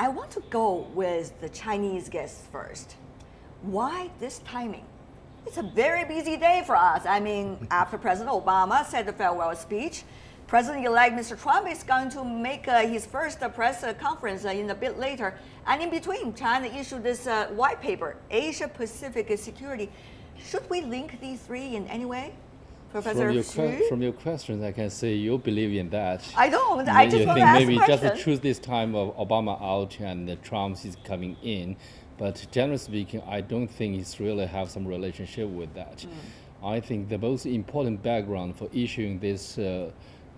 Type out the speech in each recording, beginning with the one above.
I want to go with the Chinese guests first. Why this timing? It's a very busy day for us. I mean, after President Obama said the farewell speech, President-elect Mr. Trump is going to make his first press conference in a bit later. And in between, China issued this white paper, Asia-Pacific Security. Should we link these three in any way? Professor From your questions, I can say you believe in that. I don't. I just want to ask maybe a question. Just choose this time of Obama out and Trump is coming in. But generally speaking, I don't think it's really have some relationship with that. I think the most important background for issuing this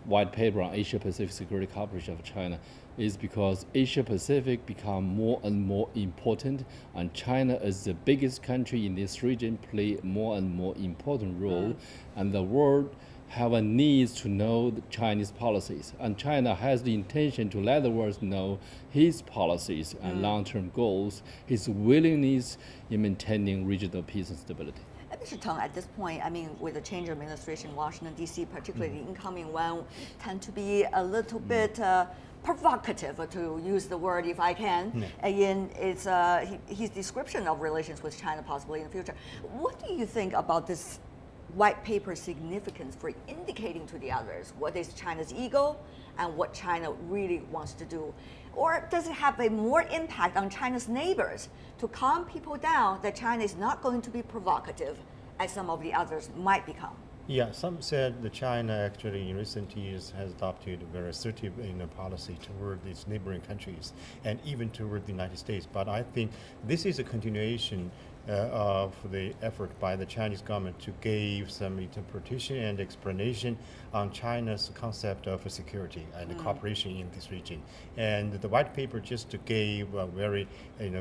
white paper on Asia-Pacific security cooperation of China is because Asia-Pacific become more and more important, and China as the biggest country in this region play more and more important role, and the world have a need to know the Chinese policies, and China has the intention to let the world know his policies and long-term goals, his willingness in maintaining regional peace and stability. Mr. Teng, at this point, I mean, with the change of administration in Washington, D.C., particularly the incoming one, tend to be a little bit provocative, to use the word if I can, in his description of relations with China possibly in the future. What do you think about this white paper significance for indicating to the others what is China's ego and what China really wants to do? Or does it have a more impact on China's neighbors to calm people down that China is not going to be provocative as some of the others might become? Yeah, some said that China actually in recent years has adopted a very assertive policy toward its neighboring countries and even toward the United States. But I think this is a continuation of the effort by the Chinese government to give some interpretation and explanation on China's concept of security and cooperation in this region. And the white paper just gave a very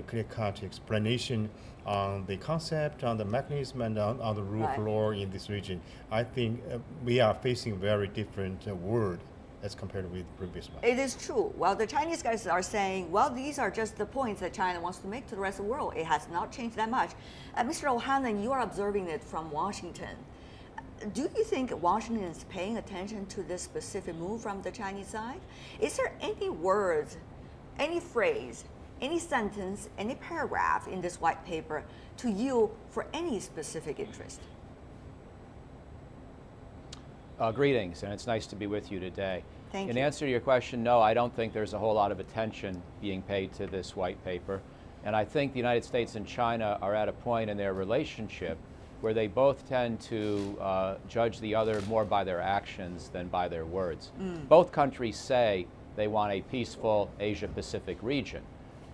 clear-cut explanation on the concept, on the mechanism, and on the rule of law in this region. I think we are facing very different world as compared with the previous one. It is true. Well, the Chinese guys are saying, well, these are just the points that China wants to make to the rest of the world. It has not changed that much. Mr. O'Hanlon, you are observing it from Washington. Do you think Washington is paying attention to this specific move from the Chinese side? Is there any words, any phrase, any sentence, any paragraph in this white paper to you for any specific interest? Greetings, and it's nice to be with you today. Thank you. In answer to your question, no, I don't think there's a whole lot of attention being paid to this white paper. And I think the United States and China are at a point in their relationship where they both tend to judge the other more by their actions than by their words. Both countries say they want a peaceful Asia-Pacific region,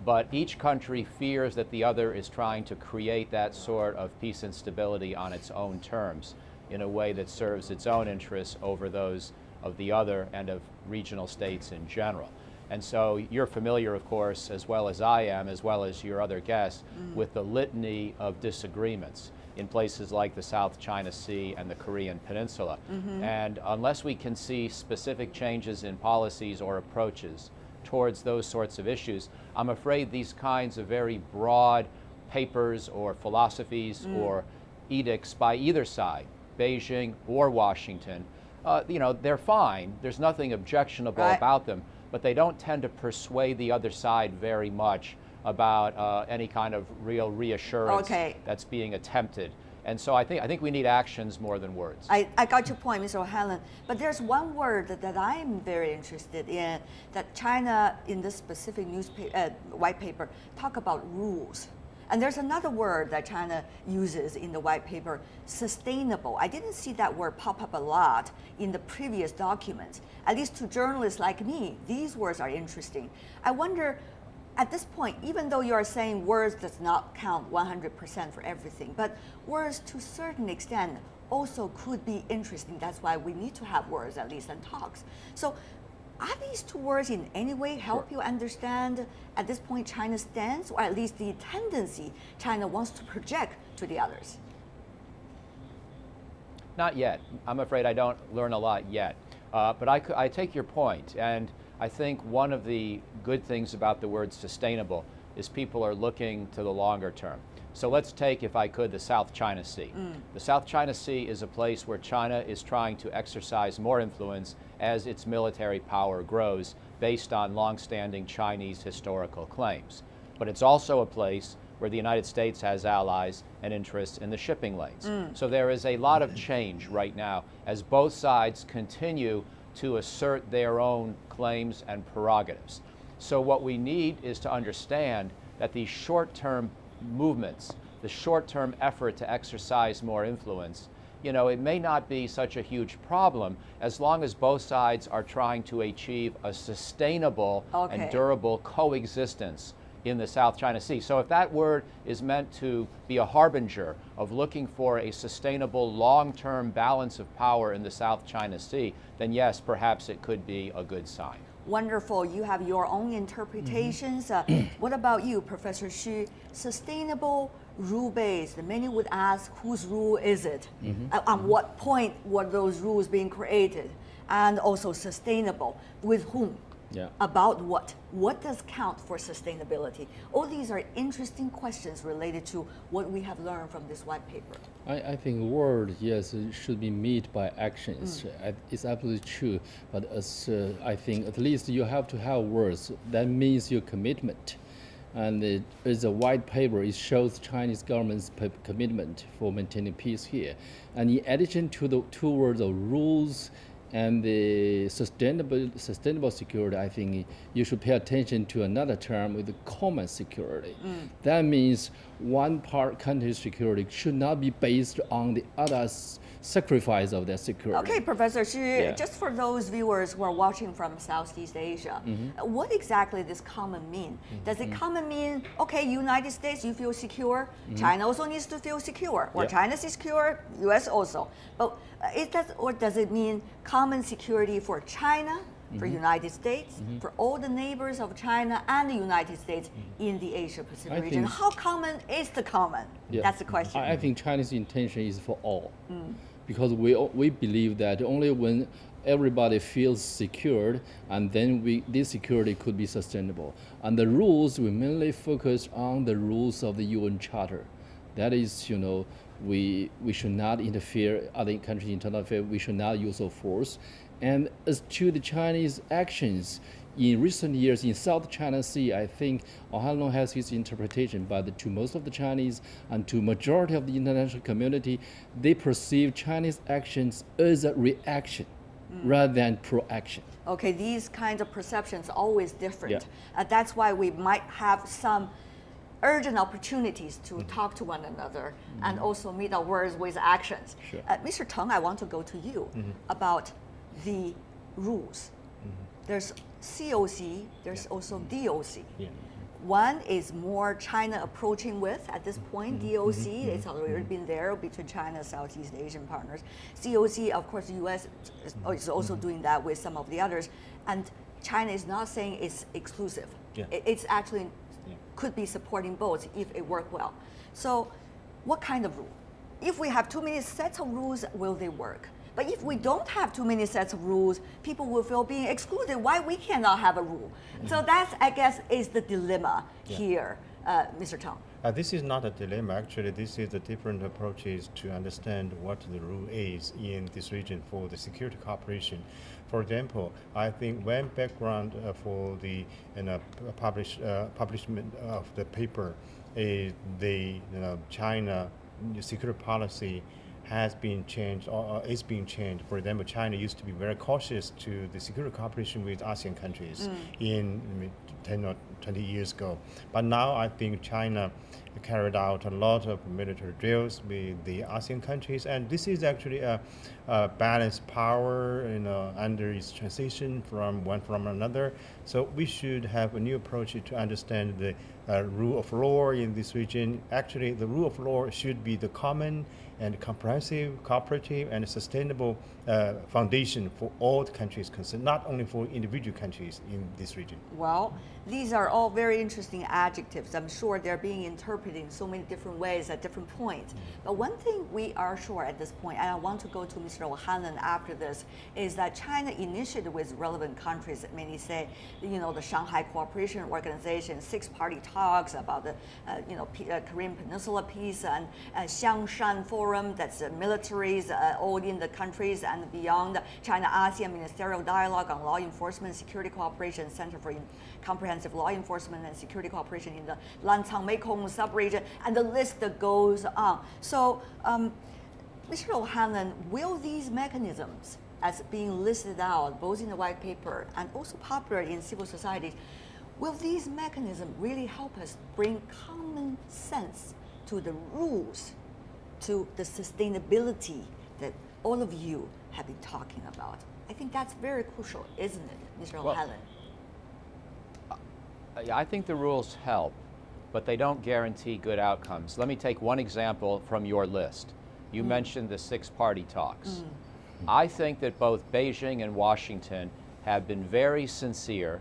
but each country fears that the other is trying to create that sort of peace and stability on its own terms, in a way that serves its own interests over those of the other and of regional states in general. And so you're familiar, of course, as well as I am, as well as your other guests, with the litany of disagreements in places like the South China Sea and the Korean Peninsula. And unless we can see specific changes in policies or approaches towards those sorts of issues, I'm afraid these kinds of very broad papers or philosophies or edicts by either side, Beijing or Washington, they're fine. There's nothing objectionable about them, but they don't tend to persuade the other side very much about any kind of real reassurance that's being attempted. And so I think we need actions more than words. I got your point, Mr. O'Hanlon. But there's one word that I'm very interested in, that China, in this specific white paper, talk about rules. And there's another word that China uses in the white paper, sustainable. I didn't see that word pop up a lot in the previous documents. At least to journalists like me, these words are interesting. I wonder, at this point, even though you are saying words does not count 100% for everything, but words to a certain extent also could be interesting. That's why we need to have words, at least, and talks. So are these two words in any way help you understand at this point China's stance, or at least the tendency China wants to project to the others? Not yet. I'm afraid I don't learn a lot yet. But I take your point, and I think one of the good things about the word sustainable is people are looking to the longer term. So let's take, if I could, the South China Sea. The South China Sea is a place where China is trying to exercise more influence as its military power grows based on long-standing Chinese historical claims. But it's also a place where the United States has allies and interests in the shipping lanes. So there is a lot of change right now as both sides continue to assert their own claims and prerogatives. So what we need is to understand that these short-term movements, the short-term effort to exercise more influence, you know, it may not be such a huge problem as long as both sides are trying to achieve a sustainable and durable coexistence in the South China Sea. So if that word is meant to be a harbinger of looking for a sustainable long-term balance of power in the South China Sea, then yes, perhaps it could be a good sign. Wonderful. You have your own interpretations. What about you, Professor Xu? Sustainable, rule-based. Many would ask, whose rule is it? At what point were those rules being created? And also sustainable, with whom? Yeah. About what? What does count for sustainability? All these are interesting questions related to what we have learned from this white paper. I think word, yes, it should be met by actions. It's absolutely true. But as I think at least you have to have words. That means your commitment. And as a white paper, it shows Chinese government's commitment for maintaining peace here. And in addition to the two words of rules and the sustainable security, I think you should pay attention to another term with the common security. That means one part country's security should not be based on the other's sacrifice of their security. Okay, Professor Xu, just for those viewers who are watching from Southeast Asia, what exactly does common mean? Does it common mean, okay, United States, you feel secure, China also needs to feel secure, or China is secure, US also. But does it mean common security for China, for United States, for all the neighbors of China and the United States in the Asia Pacific region? How common is the common? That's the question. I think China's intention is for all. Because we believe that only when everybody feels secured, and then this security could be sustainable. And the rules, we mainly focus on the rules of the UN Charter. That is, you know, we should not interfere other countries' internal affairs. We should not use of force. And as to the Chinese actions in recent years in South China Sea, I think Han Long has his interpretation, but to most of the Chinese and to majority of the international community, they perceive Chinese actions as a reaction rather than proaction. Okay, these kinds of perceptions are always different. That's why we might have some urgent opportunities to talk to one another and also meet our words with actions. Sure. Mr. Teng, I want to go to you about the rules. There's COC, there's also DOC. One is more China approaching with at this point. DOC, it's already been there between China and Southeast Asian partners. COC, of course, the US is also doing that with some of the others. And China is not saying it's exclusive. It's actually could be supporting both if it work well. So what kind of rule? If we have too many sets of rules, will they work? But if we don't have too many sets of rules, people will feel being excluded. Why we cannot have a rule? So that's, I guess, is the dilemma here, Mr. Teng. This is not a dilemma. Actually, this is the different approaches to understand what the rule is in this region for the security cooperation. For example, I think one background for the publishment of the paper is the China security policy has been changed or is being changed. For example, China used to be very cautious to the security cooperation with ASEAN countries in 10 or 20 years ago. But now I think China carried out a lot of military drills with the ASEAN countries, and this is actually a balanced power, under its transition from one from another. So we should have a new approach to understand the rule of law in this region. Actually, the rule of law should be the common and comprehensive, cooperative, and sustainable foundation for all the countries concerned, not only for individual countries in this region. Well, these are are all very interesting adjectives. I'm sure they're being interpreted in so many different ways at different points. But one thing we are sure at this point, and I want to go to Mr. O'Hanlon after this, is that China initiated with relevant countries, many say, the Shanghai Cooperation Organization, six-party talks about the Korean Peninsula peace, and Xiangshan Forum, that's militaries all in the countries and beyond, China-ASEAN Ministerial Dialogue on Law Enforcement, Security Cooperation, Center for Comprehensive Law Enforcement and Security Cooperation in the Lancang-Mekong subregion, and the list goes on. So, Mr. O'Hanlon, will these mechanisms, as being listed out both in the white paper and also popular in civil society, will these mechanisms really help us bring common sense to the rules, to the sustainability that all of you have been talking about? I think that's very crucial, isn't it, Mr. O'Hanlon? I think the rules help, but they don't guarantee good outcomes. Let me take one example from your list. You mentioned the six-party talks. I think that both Beijing and Washington have been very sincere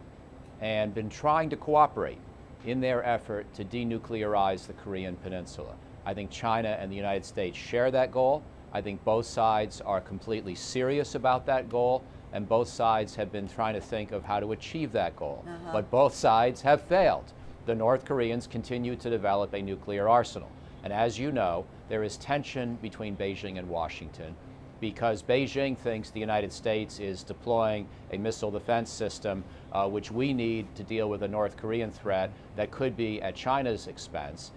and been trying to cooperate in their effort to denuclearize the Korean Peninsula. I think China and the United States share that goal. I think both sides are completely serious about that goal, and both sides have been trying to think of how to achieve that goal. But both sides have failed. The North Koreans continue to develop a nuclear arsenal. And as you know, there is tension between Beijing and Washington because Beijing thinks the United States is deploying a missile defense system which we need to deal with a North Korean threat that could be at China's expense.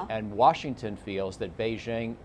And Washington feels that Beijing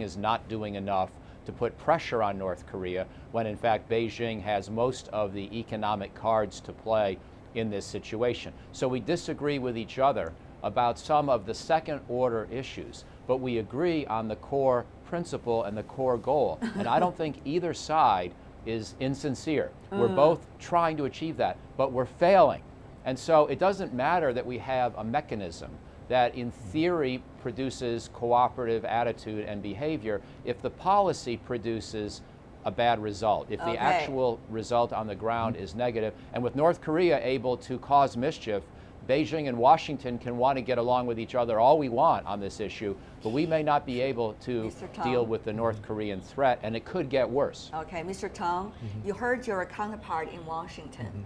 is not doing enough to put pressure on North Korea when in fact Beijing has most of the economic cards to play in this situation. So we disagree with each other about some of the second order issues, but we agree on the core principle and the core goal. And I don't think either side is insincere. We're both trying to achieve that, but we're failing. And so it doesn't matter that we have a mechanism that in theory produces cooperative attitude and behavior if the policy produces a bad result, if the actual result on the ground is negative. And with North Korea able to cause mischief, Beijing and Washington can want to get along with each other all we want on this issue, but we may not be able to deal with the North Korean threat, and it could get worse. Okay, Mr. Teng, you heard your counterpart in Washington.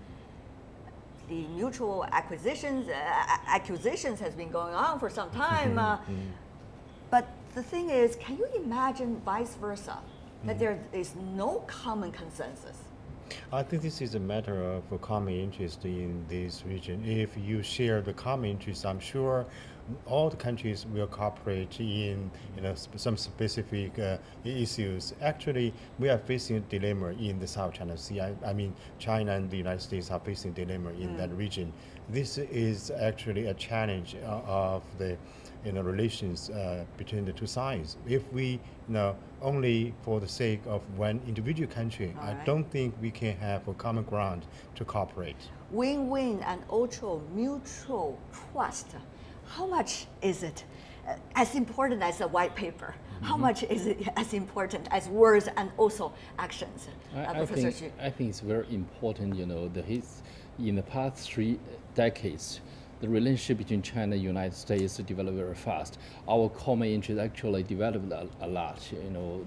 The mutual acquisitions has been going on for some time. But the thing is, can you imagine vice versa, that there is no common consensus? I think this is a matter of common interest in this region. If you share the common interest, I'm sure all the countries will cooperate in some specific issues. Actually, we are facing a dilemma in the South China Sea. I mean, China and the United States are facing a dilemma in that region. This is actually a challenge of the relations between the two sides. If we only for the sake of one individual country, I don't think we can have a common ground to cooperate. Win-win and also mutual trust. How much is it as important as a white paper? How much is it as important as words and also actions? I think it's very important. In the past 3 decades, the relationship between China and the United States developed very fast. Our common interest actually developed a lot.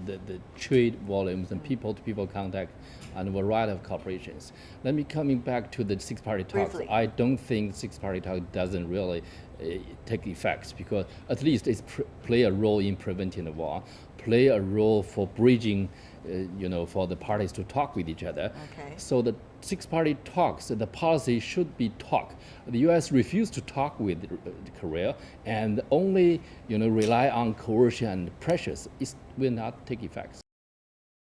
The trade volumes and people-to-people contact and a variety of cooperations. Let me coming back to the six-party talks. Briefly. I don't think six-party talk doesn't really take effects because at least it's play a role in preventing the war, play a role for bridging, for the parties to talk with each other. Okay. So the six-party talks, the policy should be talk. The U.S. refused to talk with Korea and only rely on coercion and pressures. It will not take effects.